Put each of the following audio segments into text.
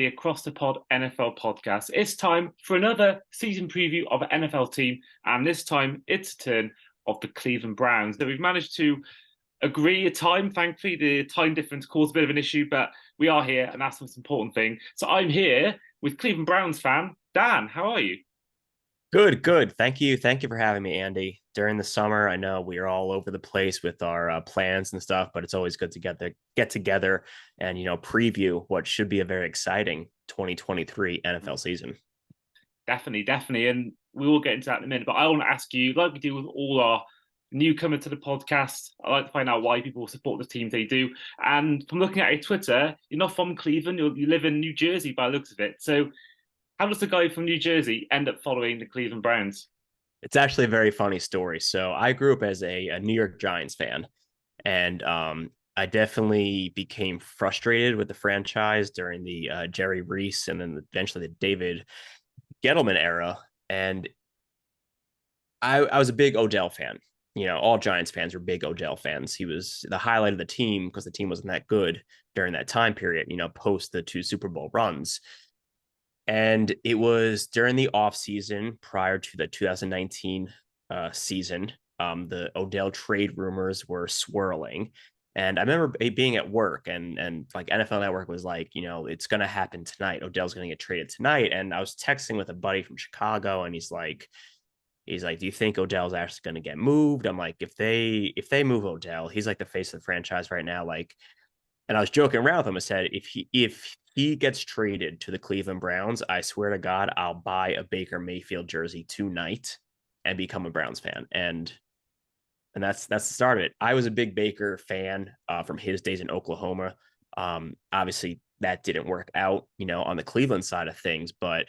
the Across the Pod NFL podcast. It's time for another season preview of an NFL team, and this time it's a turn of the Cleveland Browns. So we've managed to agree a time. Thankfully, the time difference caused a bit of an issue, but we are here, and that's the most important thing. So I'm here with Cleveland Browns fan Dan. How are you? Good, good. Thank you for having me, Andy. During the summer, I know we are all over the place with our plans and stuff, but it's always good to get together and preview what should be a very exciting 2023 NFL season. Definitely, and we will get into that in a minute. But I want to ask you, like we do with all our newcomer to the podcast, I like to find out why people support the teams they do. And from looking at your Twitter, you're not from Cleveland; you live in New Jersey, by the looks of it. So, how does the guy from New Jersey end up following the Cleveland Browns? It's actually a very funny story. So I grew up as a New York Giants fan, and I definitely became frustrated with the franchise during the Jerry Reese and then eventually the David Gettleman era. And I was a big Odell fan. All Giants fans were big Odell fans. He was the highlight of the team because the team wasn't that good during that time period, post the two Super Bowl runs. And it was during the offseason prior to the 2019 season. The Odell trade rumors were swirling. And I remember being at work and like NFL Network was like, it's going to happen tonight. Odell's going to get traded tonight. And I was texting with a buddy from Chicago and he's like, do you think Odell's actually going to get moved? I'm like, if they move Odell, he's like the face of the franchise right now. Like, and I was joking around with him. I said, if he gets traded to the Cleveland Browns, I swear to God, I'll buy a Baker Mayfield jersey tonight and become a Browns fan. And that's the start of it. I was a big Baker fan from his days in Oklahoma. Obviously, that didn't work out, on the Cleveland side of things, but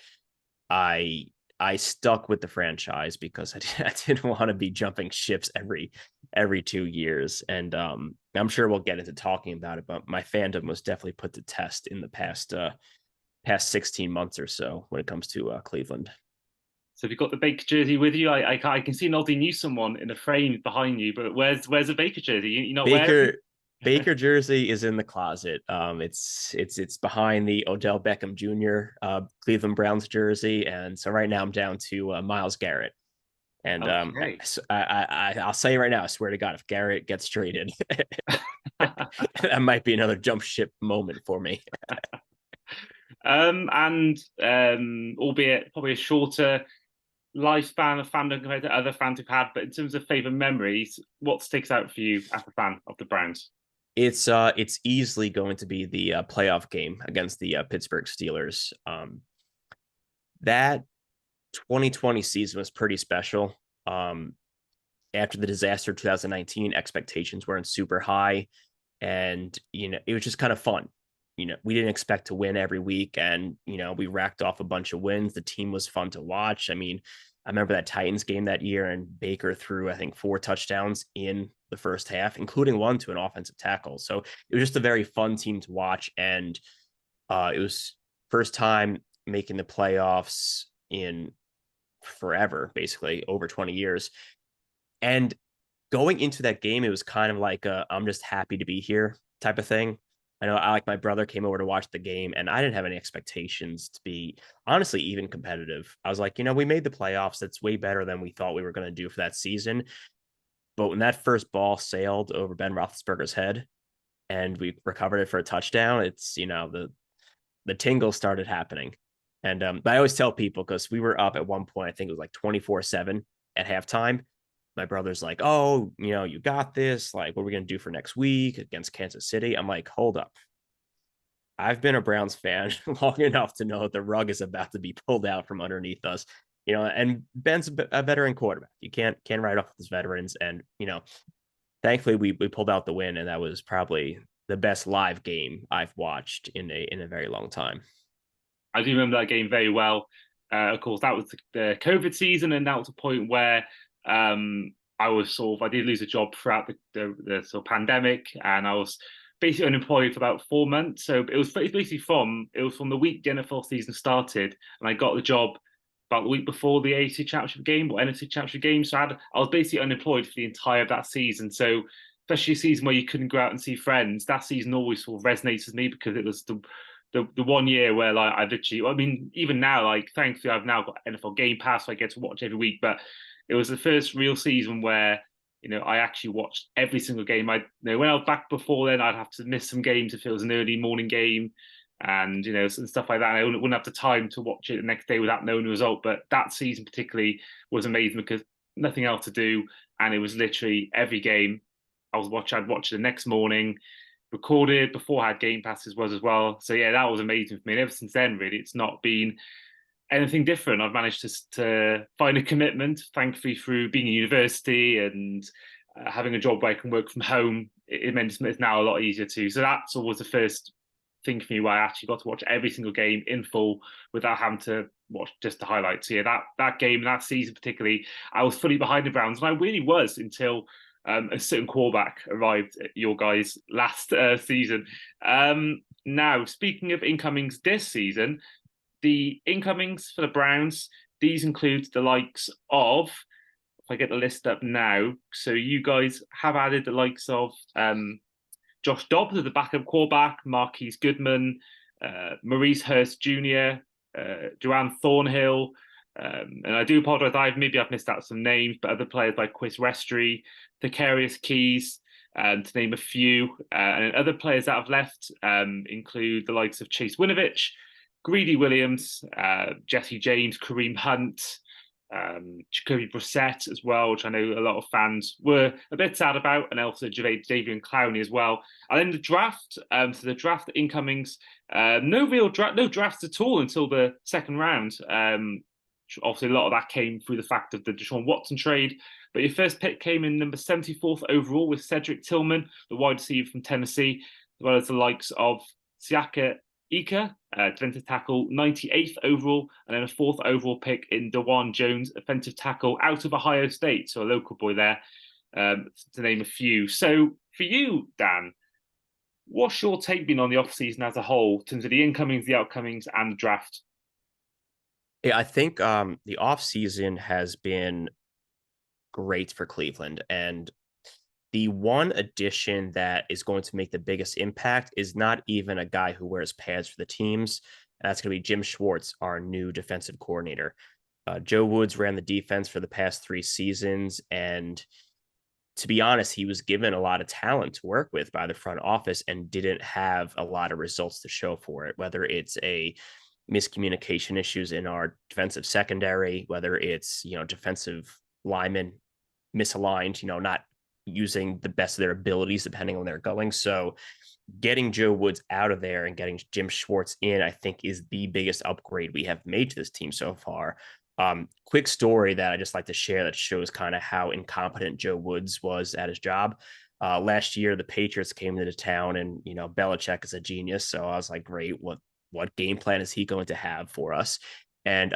I I stuck with the franchise because I didn't want to be jumping ships every 2 years. And I'm sure we'll get into talking about it, but my fandom was definitely put to test in the past 16 months or so when it comes to Cleveland. So if you've got the Baker jersey with you, I can see Noddy knew someone in the frame behind you, but where's the Baker jersey? You're not wearing Baker it? Baker jersey is in the closet. It's behind the Odell Beckham Jr. Cleveland Browns jersey, and so right now I'm down to Myles Garrett. And Okay. I'll say right now, I swear to God, if Garrett gets traded, that might be another jump ship moment for me. And albeit probably a shorter lifespan of fandom compared to other fans we've had, but in terms of favorite memories, what sticks out for you as a fan of the Browns? It's easily going to be the playoff game against the Pittsburgh Steelers. That 2020 season was pretty special. After the disaster of 2019, expectations weren't super high, and it was just kind of fun. We didn't expect to win every week, and we racked off a bunch of wins. The team was fun to watch. I mean, I remember that Titans game that year, and Baker threw, I think, 4 touchdowns in the first half, including one to an offensive tackle. So it was just a very fun team to watch, and it was first time making the playoffs in forever, basically over 20 years. And going into that game, it was kind of like I'm just happy to be here type of thing. I know my brother came over to watch the game, and I didn't have any expectations to be honestly even competitive. I was like, we made the playoffs. That's way better than we thought we were going to do for that season. But when that first ball sailed over Ben Roethlisberger's head and we recovered it for a touchdown, it's the tingle started happening. And but I always tell people, because we were up at one point, I think it was like 24-7 at halftime. My brother's like, oh, you got this. Like, what are we going to do for next week against Kansas City? I'm like, hold up. I've been a Browns fan long enough to know that the rug is about to be pulled out from underneath us. And Ben's a veteran quarterback. You can't write off his veterans. And, thankfully we pulled out the win. And that was probably the best live game I've watched in a very long time. I do remember that game very well. Of course, that was the COVID season, and that was a point where I did lose a job throughout the sort of pandemic, and I was basically unemployed for about 4 months. So it was from the week the NFL season started, and I got the job about the week before the AFC Championship game or NFC Championship game. So I was basically unemployed for the entire of that season. So especially a season where you couldn't go out and see friends, that season always sort of resonates with me because it was the one year where like I literally, I mean, even now, like thankfully I've now got NFL Game Pass, so I get to watch every week. But it was the first real season where I actually watched every single game. When I was back before then, I'd have to miss some games if it was an early morning game, and and stuff like that. I wouldn't have the time to watch it the next day without knowing the result. But that season particularly was amazing because nothing else to do, and it was literally every game I'd watch it the next morning, recorded before I had Game Passes was as well. So yeah, that was amazing for me. And ever since then, really, it's not been anything different. I've managed to find a commitment, thankfully, through being in university and having a job where I can work from home. It meant it's now a lot easier too. So that's always the first thing for me where I actually got to watch every single game in full without having to watch just the highlights. So yeah, that game, that season particularly, I was fully behind the Browns, and I really was until a certain quarterback arrived at your guys' last season. Now, speaking of incomings this season, the incomings for the Browns, these include the likes of, if I get the list up now, so you guys have added the likes of Josh Dobbs as the backup quarterback, Marquise Goodman, Maurice Hurst Jr., Joanne Thornhill, and I do apologize, maybe I've missed out some names, but other players like Chris Restry, Thacarius Keys, to name a few. And other players that have left include the likes of Chase Winovich, Greedy Williams, Jesse James, Kareem Hunt, Jacoby Brissett as well, which I know a lot of fans were a bit sad about, and also Jadeveon Clowney as well. And then the draft, so the draft incomings, no drafts at all until the second round. Obviously, a lot of that came through the fact of the Deshaun Watson trade. But your first pick came in number 74th overall with Cedric Tillman, the wide receiver from Tennessee, as well as the likes of Siaka Ika, defensive tackle, 98th overall, and then a fourth overall pick in Dewan Jones, offensive tackle out of Ohio State, so a local boy there, to name a few. So for you, Dan, what's your take been on the offseason as a whole in terms of the incomings, the outcomings, and the draft? Yeah, I think the offseason has been great for Cleveland. And the one addition that is going to make the biggest impact is not even a guy who wears pads for the teams. And that's going to be Jim Schwartz, our new defensive coordinator. Joe Woods ran the defense for the past 3 seasons. And to be honest, he was given a lot of talent to work with by the front office and didn't have a lot of results to show for it, whether it's a miscommunication issues in our defensive secondary, whether it's, defensive linemen misaligned, not using the best of their abilities depending on where they're going. So getting Joe Woods out of there and getting Jim Schwartz in, I think, is the biggest upgrade we have made to this team so far. Quick story that I just like to share that shows kind of how incompetent Joe Woods was at his job. Last year, the Patriots came into town, and Belichick is a genius. So I was like, great, what game plan is he going to have for us? And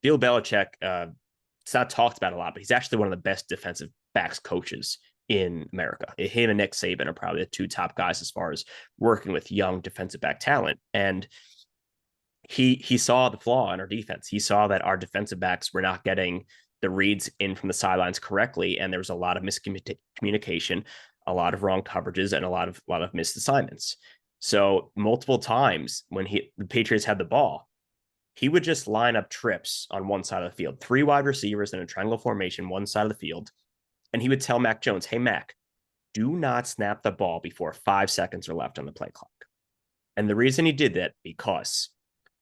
Bill Belichick, it's not talked about a lot, but he's actually one of the best defensive backs coaches in America. Him and Nick Saban are probably the 2 top guys as far as working with young defensive back talent. And he saw the flaw in our defense. He saw that our defensive backs were not getting the reads in from the sidelines correctly, and there was a lot of miscommunication, a lot of wrong coverages, and a lot of missed assignments. So multiple times when the Patriots had the ball, he would just line up trips on one side of the field, 3 wide receivers in a triangle formation, one side of the field. And he would tell Mac Jones, hey, Mac, do not snap the ball before 5 seconds are left on the play clock. And the reason he did that, because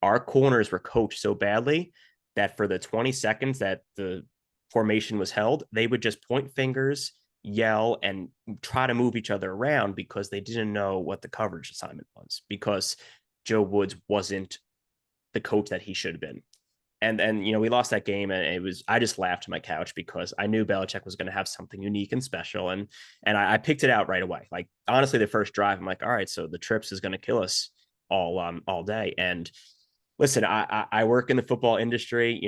our corners were coached so badly that for the 20 seconds that the formation was held, they would just point fingers, yell, and try to move each other around because they didn't know what the coverage assignment was, because Joe Woods wasn't the coach that he should have been. And we lost that game, and I just laughed to my couch because I knew Belichick was going to have something unique and special, and I picked it out right away. Like, honestly, the first drive, I'm like, all right, so the trips is going to kill us all day. And listen, I work in the football industry.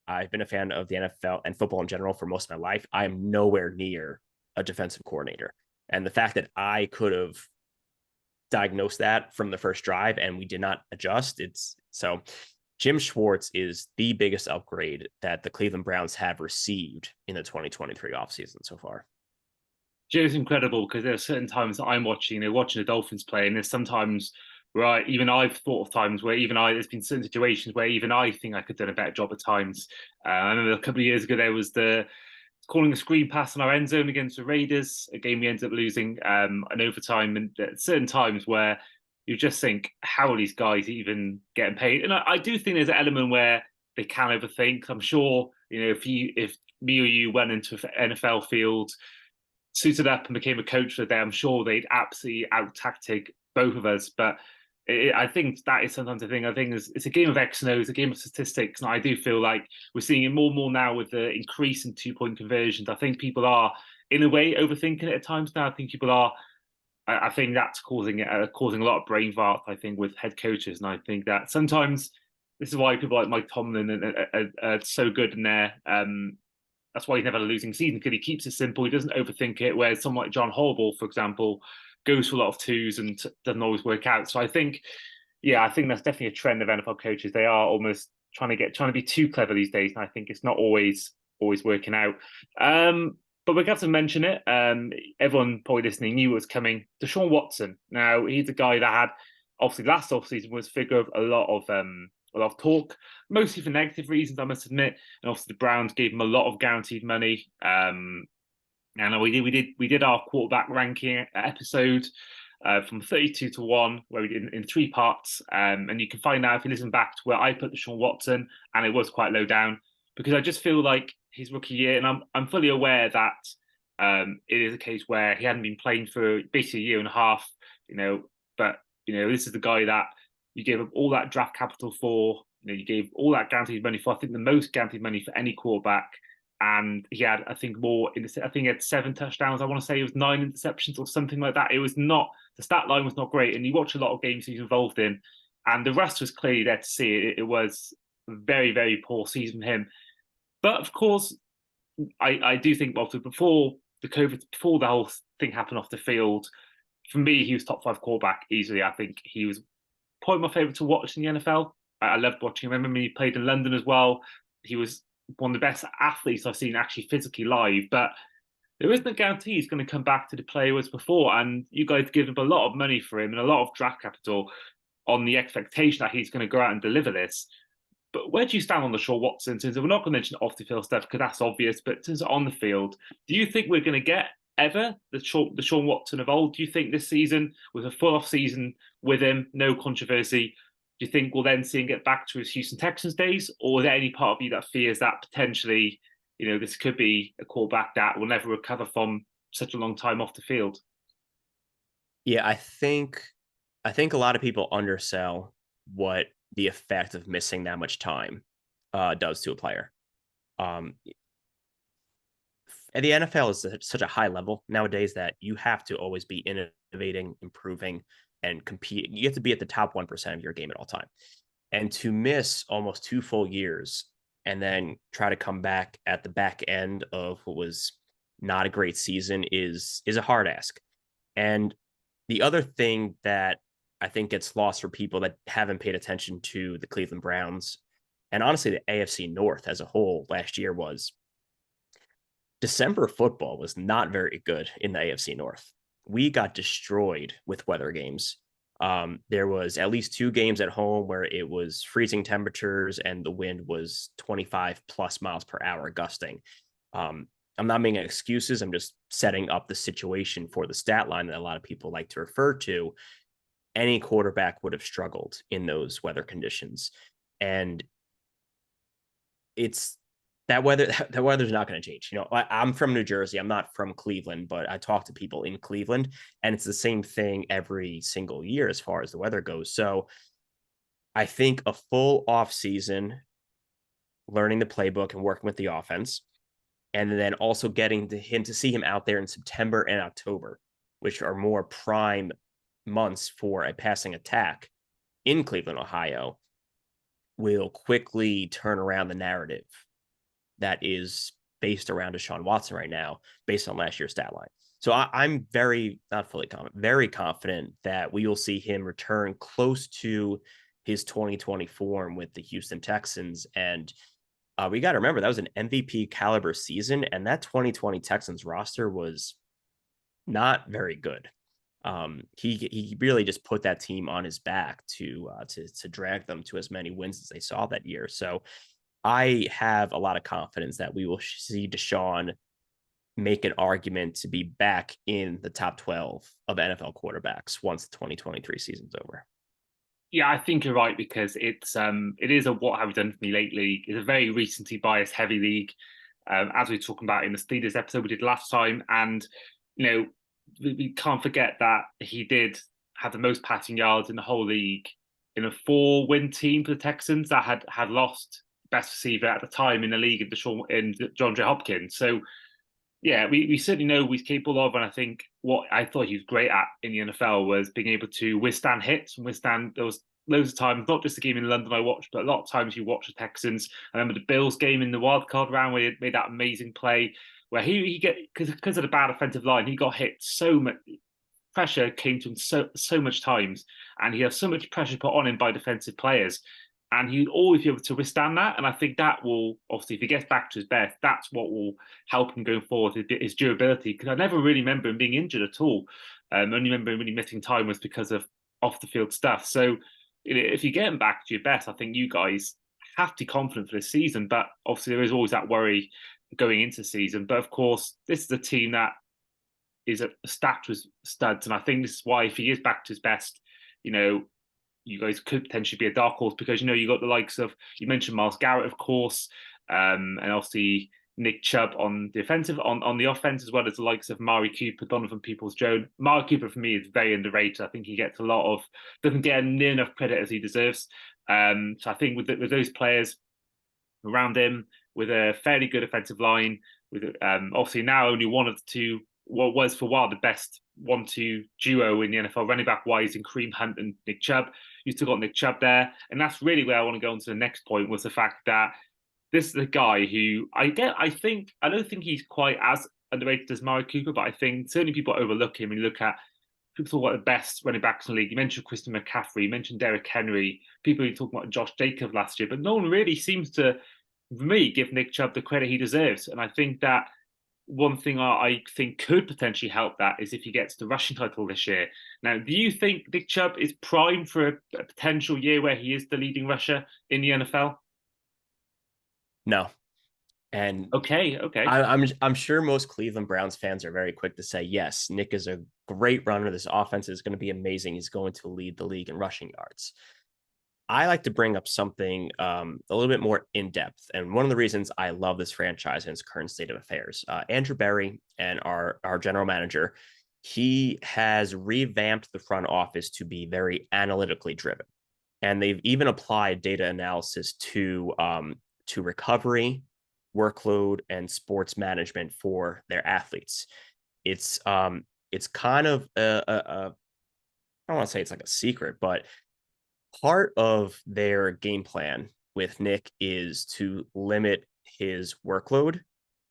I've been a fan of the NFL and football in general for most of my life. I am nowhere near a defensive coordinator, and the fact that I could have diagnosed that from the first drive and we did not adjust, so Jim Schwartz is the biggest upgrade that the Cleveland Browns have received in the 2023 offseason so far. It's incredible because there are certain times that I'm watching the Dolphins play, and there's sometimes Right. Even I've thought of times where there's been certain situations where even I think I could have done a better job at times. I remember a couple of years ago, there was the calling a screen pass in our end zone against the Raiders, a game we ended up losing an overtime. And at certain times where you just think, how are these guys even getting paid? And I do think there's an element where they can overthink. I'm sure, if me or you went into an NFL field, suited up and became a coach for the day, I'm sure they'd absolutely out tactic both of us. But I think that is sometimes the thing. I think it's a game of X and O's, a game of statistics, and I do feel like we're seeing it more and more now with the increase in 2 point conversions. I think people are, in a way, overthinking it at times now. I think people are. I think that's causing a lot of brain fart. I think with head coaches, and I think that sometimes this is why people like Mike Tomlin are so good in there. That's why he's never had a losing season, because he keeps it simple. He doesn't overthink it. Whereas someone like John Harbaugh, for example, goes for a lot of twos and doesn't always work out. So I think, yeah, I think that's definitely a trend of NFL coaches. They are almost trying to be too clever these days, and I think it's not always working out. But we have to mention it. Everyone probably listening knew it was coming. Deshaun Watson. Now he's a guy that had obviously last offseason was figure of a lot of talk, mostly for negative reasons, I must admit. And obviously the Browns gave him a lot of guaranteed money. And we did our quarterback ranking episode from 32 to 1, where we did in 3 parts. And you can find out if you listen back to where I put Deshaun Watson, and it was quite low down, because I just feel like his rookie year, and I'm fully aware that it is a case where he hadn't been playing for basically a year and a half, but this is the guy that you gave up all that draft capital for. You gave all that guaranteed money for. I think the most guaranteed money for any quarterback, and he had, I think, I think he had 7 touchdowns. I want to say it was 9 interceptions or something like that. It was not, the stat line was not great, and you watch a lot of games he's involved in, and the rest was clearly there to see. It was a very, very poor season for him. But of course, I do think before before the whole thing happened off the field, for me, he was top 5 quarterback easily. I think he was probably my favourite to watch in the NFL. I loved watching him. I remember he played in London as well. He was one of the best athletes I've seen actually physically live. But there isn't a guarantee he's going to come back to the player he was before. And you guys give him a lot of money for him and a lot of draft capital on the expectation that he's going to go out and deliver this. But where do you stand on the Deshaun Watson? Since we're not going to mention off the field stuff because that's obvious, but since on the field, do you think we're going to get ever the Deshaun Watson of old? Do you think this season, with a full off season with him, no controversy, do you think we'll then see him get back to his Houston Texans days? Or is there any part of you that fears that potentially, this could be a quarterback that will never recover from such a long time off the field? Yeah, I think a lot of people undersell what the effect of missing that much time does to a player. Um, and the NFL is such a high level nowadays that you have to always be innovating, improving, and compete. You have to be at the top 1% of your game at all time. And to miss almost 2 full years and then try to come back at the back end of what was not a great season is a hard ask. And the other thing that I think gets lost for people that haven't paid attention to the Cleveland Browns and honestly the AFC North as a whole last year was December football was not very good in the AFC North. We got destroyed with weather games. There was at least 2 games at home where it was freezing temperatures and the wind was 25 plus miles per hour gusting. I'm not making excuses. I'm just setting up the situation for the stat line that a lot of people like to refer to. Any quarterback would have struggled in those weather conditions. And it's that weather's not going to change. I'm from New Jersey. I'm not from Cleveland, but I talk to people in Cleveland, and it's the same thing every single year as far as the weather goes. So I think a full off season, learning the playbook and working with the offense, and then also getting to see him out there in September and October, which are more prime months for a passing attack in Cleveland, Ohio, will quickly turn around the narrative that is based around Deshaun Watson right now, based on last year's stat line. So I'm not fully confident, very confident that we will see him return close to his 2020 form with the Houston Texans. And we got to remember that was an MVP caliber season, and that 2020 Texans roster was not very good. He really just put that team on his back to drag them to as many wins as they saw that year. So I have a lot of confidence that we will see Deshaun make an argument to be back in the top 12 of NFL quarterbacks once the 2023 season's over. Yeah, I think you're right because it is a what have you done for me lately? It's a very recency bias heavy league, as we were talking about in the Steelers episode we did last time, and you know we can't forget that he did have the most passing yards in the whole league in a 4-win team for the Texans that had lost best receiver at the time in the league in DeAndre Hopkins. So yeah, we certainly know he's capable of, and I think what I thought he was great at in the NFL was being able to withstand hits and withstand those loads of times, not just the game in London I watched, but a lot of times you watch the Texans. I remember the Bills game in the wild card round where he made that amazing play where he get because of the bad offensive line, he got hit so much pressure came to him so much times, and he has so much pressure put on him by defensive players, and he'll always be able to withstand that. And I think that will obviously, if he gets back to his best, that's what will help him going forward. His durability, because I never really remember him being injured at all. Only remember him really missing time was because of off the field stuff. So if you get him back to your best, I think you guys have to be confident for this season. But obviously, there is always that worry going into the season. But of course, this is a team that is stacked with studs, and I think this is why if he is back to his best, you guys could potentially be a dark horse because you got the likes of you mentioned Myles Garrett, of course, and obviously Nick Chubb on the offensive on the offense, as well as the likes of Mari Cooper, Donovan Peoples-Jones. Mari Cooper for me is very underrated. I think he gets doesn't get near enough credit as he deserves. So I think with those players around him, with a fairly good offensive line, with obviously now only one of the two, what was for a while the best 1-2 duo in the NFL running back wise in Kareem Hunt and Nick Chubb. You still got Nick Chubb there, and that's really where I want to go on to the next point, was the fact that this is a guy who I don't think he's quite as underrated as Mari Cooper, but I think certainly people overlook him and look at people talk about the best running backs in the league. You mentioned Christian McCaffrey, you mentioned Derrick Henry, people who talk about Josh Jacobs last year, but no one really seems to, for me, give Nick Chubb the credit he deserves. And I think that one thing I think could potentially help that is if he gets the rushing title this year. Now, do you think Nick Chubb is primed for a potential year where he is the leading rusher in the NFL? No. And Okay. I'm sure most Cleveland Browns fans are very quick to say, yes, Nick is a great runner. This offense is going to be amazing. He's going to lead the league in rushing yards. I like to bring up something a little bit more in depth. And one of the reasons I love this franchise and its current state of affairs, Andrew Berry and our general manager, he has revamped the front office to be very analytically driven. And they've even applied data analysis to recovery, workload, and sports management for their athletes. It's kind of I don't want to say it's like a secret, but part of their game plan with Nick is to limit his workload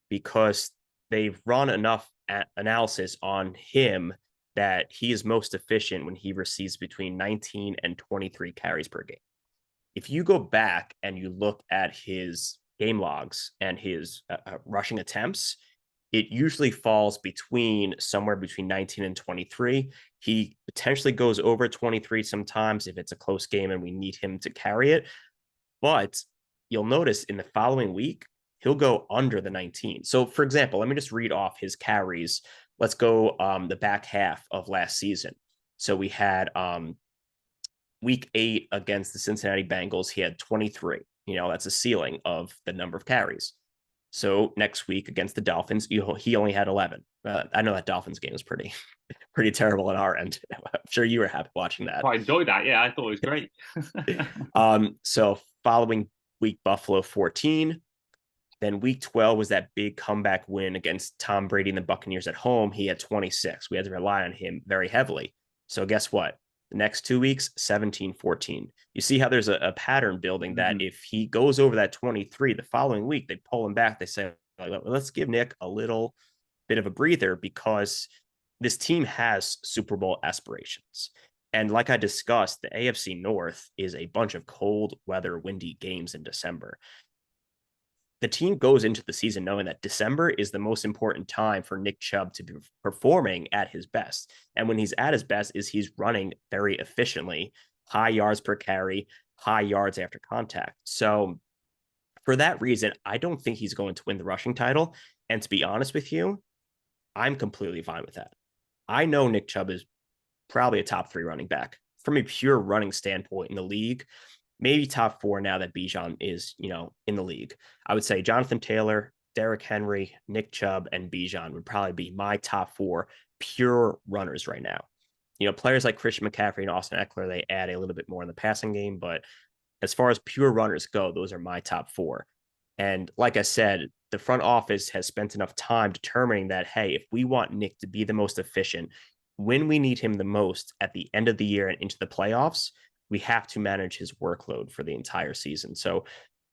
because they've run enough analysis on him that he is most efficient when he receives between 19 and 23 carries per game. If you go back and you look at his game logs and his rushing attempts, it usually falls somewhere between 19 and 23. He potentially goes over 23 sometimes if it's a close game and we need him to carry it. But you'll notice in the following week, he'll go under the 19. So, for example, let me just read off his carries. Let's go the back half of last season. So we had week 8 against the Cincinnati Bengals. He had 23. That's a ceiling of the number of carries. So next week against the Dolphins, he only had 11. I know that Dolphins game was pretty terrible on our end. I'm sure you were happy watching that. I enjoyed that. Yeah, I thought it was great. So following week, Buffalo 14. Then week 12 was that big comeback win against Tom Brady and the Buccaneers at home. He had 26. We had to rely on him very heavily. So guess what? The next 2 weeks, 17-14. You see how there's a pattern building that if he goes over that 23 the following week, they pull him back. They say, let's give Nick a little bit of a breather because this team has Super Bowl aspirations. And like I discussed, the AFC North is a bunch of cold weather, windy games in December. the team goes into the season knowing that December is the most important time for Nick Chubb to be performing at his best. And when he's at his best is he's running very efficiently, high yards per carry, high yards after contact. So for that reason, I don't think he's going to win the rushing title. And to be honest with you, I'm completely fine with that. I know Nick Chubb is probably a top 3 running back from a pure running standpoint in the league, maybe top 4 now that Bijan is, in the league. I would say Jonathan Taylor, Derrick Henry, Nick Chubb, and Bijan would probably be my top 4 pure runners right now. Players like Christian McCaffrey and Austin Eckler, they add a little bit more in the passing game, but as far as pure runners go, those are my top 4. And like I said, the front office has spent enough time determining that, hey, if we want Nick to be the most efficient, when we need him the most at the end of the year and into the playoffs, we have to manage his workload for the entire season. So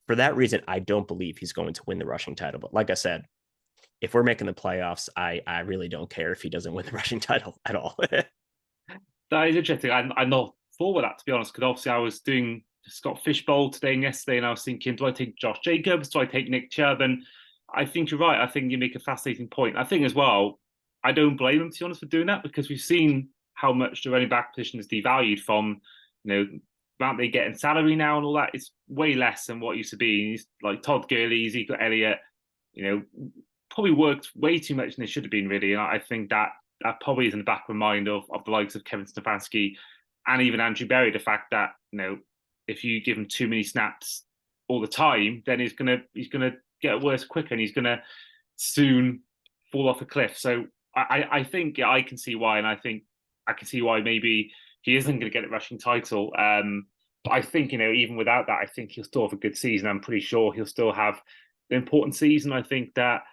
for that reason, I don't believe he's going to win the rushing title. But like I said, if we're making the playoffs, I really don't care if he doesn't win the rushing title at all. That is interesting. I'm not for that, to be honest, because obviously I was doing Scott Fishbowl today and yesterday, and I was thinking, do I take Josh Jacobs? Do I take Nick Chubb? And I think you're right. I think you make a fascinating point. I think as well, I don't blame him, to be honest, for doing that, because we've seen how much the running back position is devalued from, the amount they get in salary now and all that. It's way less than what it used to be. He's like Todd Gurley, Ezekiel Elliott, probably worked way too much than they should have been, really. And I think that probably is in the back of the mind of the likes of Kevin Stefanski and even Andrew Berry, the fact that, if you give him too many snaps all the time, then he's gonna get worse quicker, and he's gonna soon fall off a cliff. So I think I can see why, and I think I can see why maybe he isn't going to get a rushing title. But I think even without that, I think he'll still have a good season. I'm pretty sure he'll still have an important season. I think that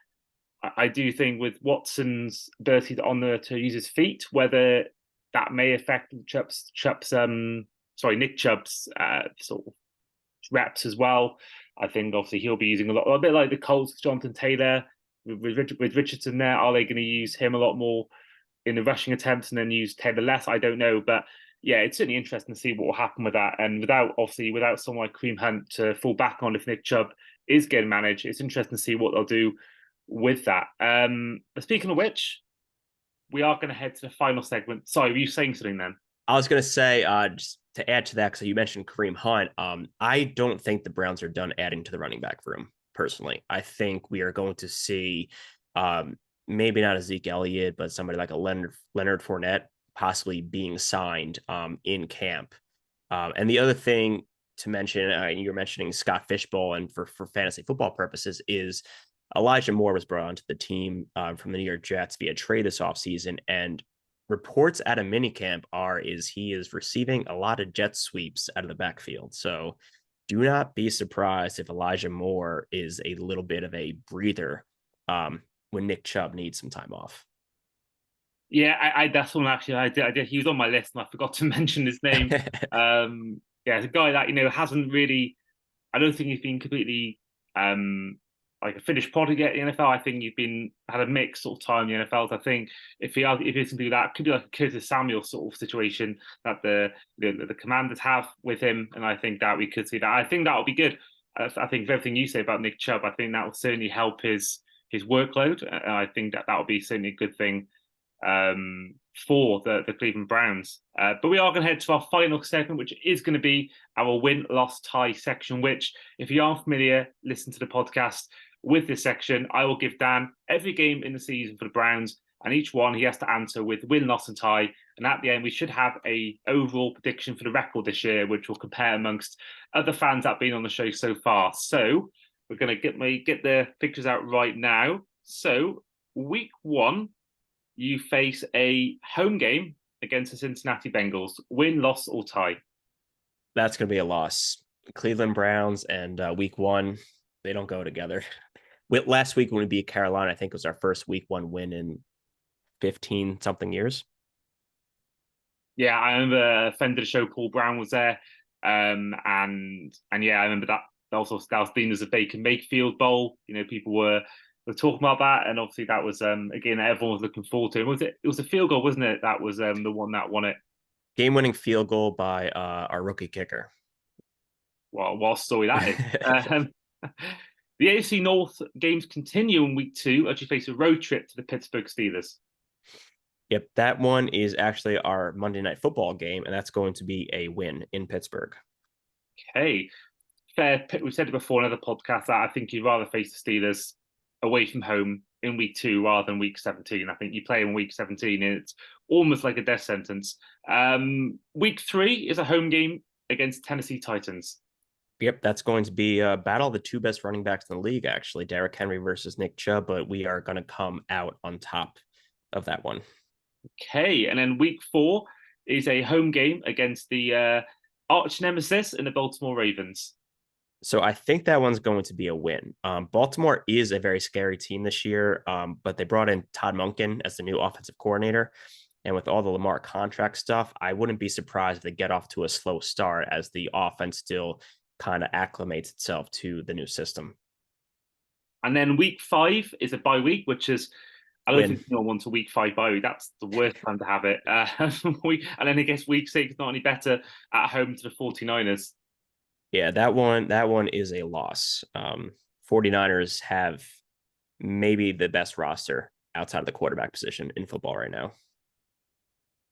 I do think with Watson's ability to use his feet, whether that may affect Nick Chubb's sort of reps as well. I think obviously he'll be using a bit like the Colts, Jonathan Taylor with Richardson there. Are they going to use him a lot more in the rushing attempts and then use Taylor less? I don't know, but yeah, it's certainly interesting to see what will happen with that. And without someone like Kareem Hunt to fall back on if Nick Chubb is getting managed, it's interesting to see what they'll do with that. Speaking of which, we are going to head to the final segment. Sorry, were you saying something then? I was going to say, just to add to that, because you mentioned Kareem Hunt, I don't think the Browns are done adding to the running back room, personally. I think we are going to see maybe not a Zeke Elliott, but somebody like a Leonard Fournette possibly being signed in camp. And the other thing to mention, you were mentioning Scott Fishbowl, and for fantasy football purposes, is Elijah Moore was brought onto the team from the New York Jets via trade this offseason, and reports at a minicamp he is receiving a lot of jet sweeps out of the backfield. So do not be surprised if Elijah Moore is a little bit of a breather when Nick Chubb needs some time off. Yeah, I that's one actually I did. He was on my list and I forgot to mention his name. Yeah, it's a guy that hasn't really. I don't think he's been completely like a finished product yet in the NFL. I think he's had a mixed sort of time in the NFL. I think if he's something like that, it could be like a Curtis Samuel sort of situation that the Commanders have with him, and I think that we could see that. I think that will be good. I think everything you say about Nick Chubb, I think that will certainly help his workload, and I think that will be certainly a good thing for the Cleveland Browns. But we are going to head to our final segment, which is going to be our win-loss-tie section, which, if you aren't familiar, listen to the podcast. With this section, I will give Dan every game in the season for the Browns, and each one he has to answer with win, loss, and tie. And at the end, we should have a overall prediction for the record this year, which will compare amongst other fans that have been on the show so far. So we're going to get the pictures out right now. So week 1, you face a home game against the Cincinnati Bengals. Win, loss, or tie? That's going to be a loss. Cleveland Browns and week 1, they don't go together. Last week when we beat Carolina, I think it was our first week 1 win in 15 something years. Yeah, I remember a friend of the show, Paul Brown, was there. And yeah, I remember that also that was seen as a Baker Mayfield Bowl. People were talking about that, and obviously that was again everyone was looking forward to. It was a field goal, wasn't it? That was the one that won it. Game-winning field goal by our rookie kicker. Well, what story that is. The AFC North games continue in week 2 as you face a road trip to the Pittsburgh Steelers. Yep, that one is actually our Monday Night Football game, and that's going to be a win in Pittsburgh. Okay, fair. We've said it before in other podcasts that I think you'd rather face the Steelers away from home in week 2 rather than week 17. I think you play in week 17 and it's almost like a death sentence. Week 3 is a home game against Tennessee Titans. Yep, that's going to be a battle of the two best running backs in the league, actually, Derrick Henry versus Nick Chubb, but we are going to come out on top of that one. Okay, and then week 4 is a home game against the arch nemesis in the Baltimore Ravens. So I think that one's going to be a win. Baltimore is a very scary team this year, but they brought in Todd Monken as the new offensive coordinator. And with all the Lamar contract stuff, I wouldn't be surprised if they get off to a slow start as the offense still kind of acclimates itself to the new system. And then week 5 is a bye week, which is I don't Win. think anyone wants a week 5 bye week. That's the worst time to have it. And then I guess week 6 not any better at home to the 49ers. Yeah, that one is a loss. 49ers have maybe the best roster outside of the quarterback position in football right now.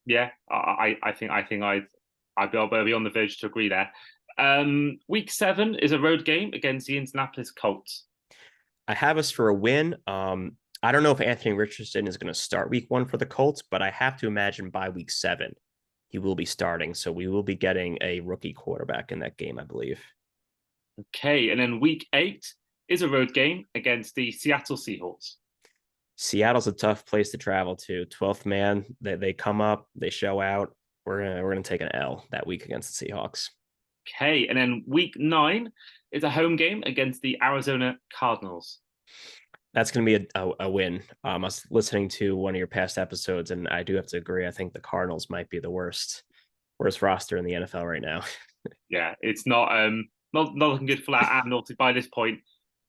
Yeah, I think I'd be on the verge to agree there. Week 7 is a road game against the Indianapolis Colts. I have us for a win. I don't know if Anthony Richardson is going to start week 1 for the Colts, but I have to imagine by week 7 he will be starting. So we will be getting a rookie quarterback in that game, I believe. Okay, and then week 8 is a road game against the Seattle Seahawks. Seattle's a tough place to travel to. 12th man, they come up, they show out. We're gonna take an L that week against the Seahawks. Okay, and then week 9 is a home game against the Arizona Cardinals. That's going to be a win. I was listening to one of your past episodes, and I do have to agree. I think the Cardinals might be the worst roster in the NFL right now. Yeah, it's not looking good for that. And also by this point,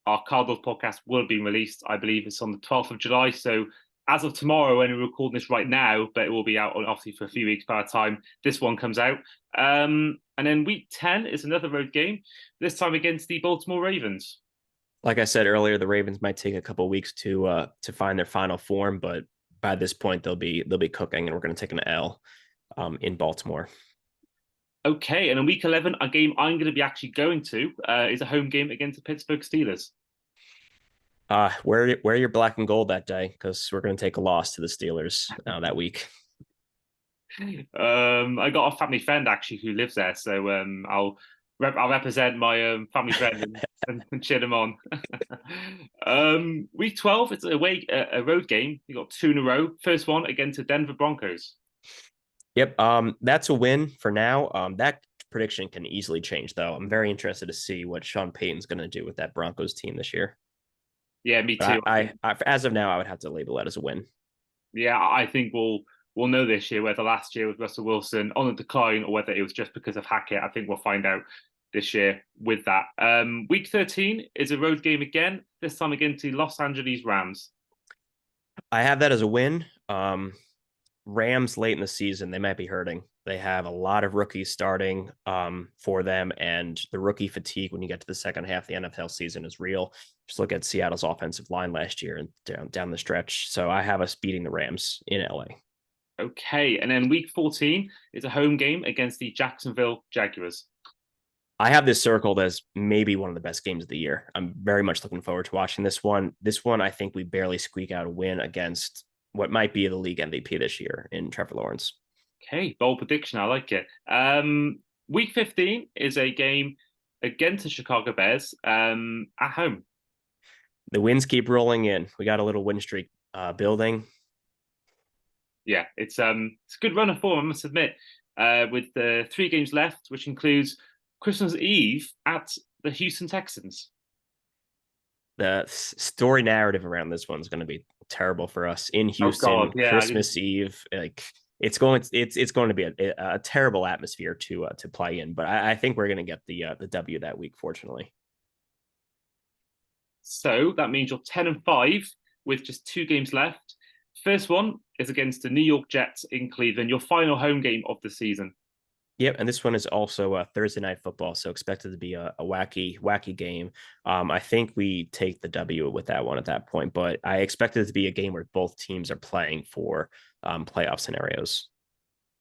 our Cardinals podcast will have been released. I believe it's on the 12th of July. So as of tomorrow, when we're recording this right now, but it will be out obviously for a few weeks by the time this one comes out. And then week 10 is another road game, this time against the Baltimore Ravens. Like I said earlier, the Ravens might take a couple weeks to find their final form, but by this point they'll be cooking, and we're going to take an L in Baltimore. Okay, and in week 11, a game I'm going to be actually going to is a home game against the Pittsburgh Steelers. Wear your black and gold that day because we're going to take a loss to the Steelers that week. I got a family friend actually who lives there, so I'll represent my family friend and cheer them on. Week 12, it's a road game. You got 2 in a row. First one against the Denver Broncos. Yep, that's a win for now. That prediction can easily change, though. I'm very interested to see what Sean Payton's going to do with that Broncos team this year. Yeah, me too. I as of now, I would have to label that as a win. Yeah, I think we'll know this year whether last year was Russell Wilson on the decline or whether it was just because of Hackett. I think we'll find out this year with that. Week 13 is a road game again, this time against the Los Angeles Rams. I have that as a win. Rams late in the season, they might be hurting. They have a lot of rookies starting for them, and the rookie fatigue when you get to the second half of the NFL season is real. Just look at Seattle's offensive line last year and down the stretch. So I have us beating the Rams in LA. Okay, and then week 14 is a home game against the Jacksonville Jaguars. I have this circled as maybe one of the best games of the year. I'm very much looking forward to watching this one. This one, I think we barely squeak out a win against what might be the league MVP this year in Trevor Lawrence. Okay, bold prediction. I like it. Week 15 is a game against the Chicago Bears at home. The wins keep rolling in. We got a little win streak building. Yeah, it's a good run of form, I must admit. With the 3 games left, which includes Christmas Eve at the Houston Texans. The story narrative around this one's going to be terrible for us in Houston. Oh God, yeah, Christmas Eve, like it's going to be a terrible atmosphere to play in. But I think we're going to get the W that week, fortunately. So that means you're 10-5 with just 2 games left. First one is against the New York Jets in Cleveland, your final home game of the season. Yep, and this one is also a Thursday night football, so expected to be a wacky game. I think we take the W with that one at that point, but I expect it to be a game where both teams are playing for playoff scenarios.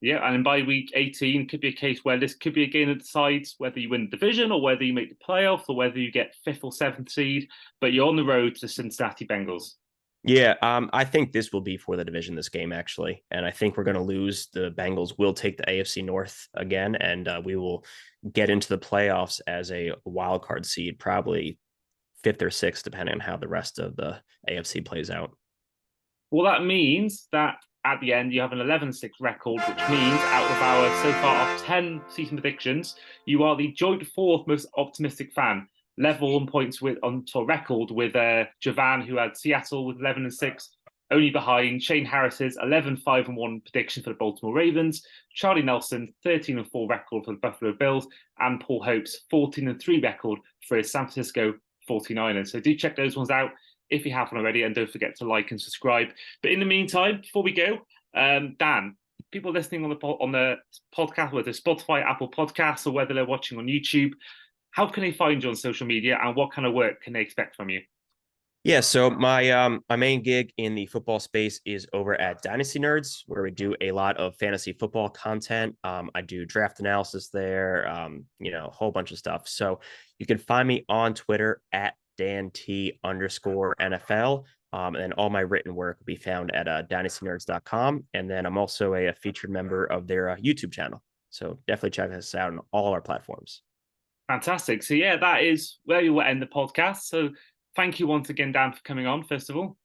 Yeah, and by week 18 could be a case where this could be a game that decides whether you win the division or whether you make the playoffs or whether you get fifth or seventh seed, but you're on the road to the Cincinnati Bengals. Yeah, I think this will be for the division, this game, actually. And I think we're going to lose. The Bengals will take the AFC North again, and we will get into the playoffs as a wild card seed, probably fifth or sixth, depending on how the rest of the AFC plays out. Well, that means that at the end you have an 11-6 record, which means out of our so far of 10 season predictions, you are the joint fourth most optimistic fan, level on points with on to record with Javan, who had Seattle with 11-6, only behind Shane Harris's 11-5-1 prediction for the Baltimore Ravens, Charlie Nelson's 13-4 record for the Buffalo Bills, and Paul Hope's 14-3 record for his San Francisco 49ers. So do check those ones out if you haven't already, and don't forget to like and subscribe. But in the meantime, before we go, Dan, people listening on the podcast, whether Spotify, Apple Podcasts, or whether they're watching on YouTube, how can they find you on social media, and what kind of work can they expect from you? Yeah, so my main gig in the football space is over at Dynasty Nerds, where we do a lot of fantasy football content. I do draft analysis there, a whole bunch of stuff. So you can find me on Twitter at DanT_NFL. And then all my written work will be found at dynastynerds.com. And then I'm also a featured member of their YouTube channel. So definitely check us out on all our platforms. Fantastic. So yeah, that is where we will end the podcast. So thank you once again, Dan, for coming on, first of all.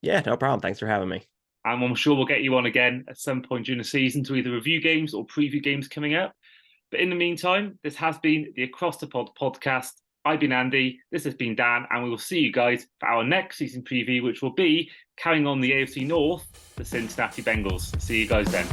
Yeah, no problem. Thanks for having me. And I'm sure we'll get you on again at some point during the season to either review games or preview games coming up. But in the meantime, this has been the Across the Pod podcast. I've been Andy, this has been Dan, and we will see you guys for our next season preview, which will be carrying on the AFC North, the Cincinnati Bengals. See you guys then.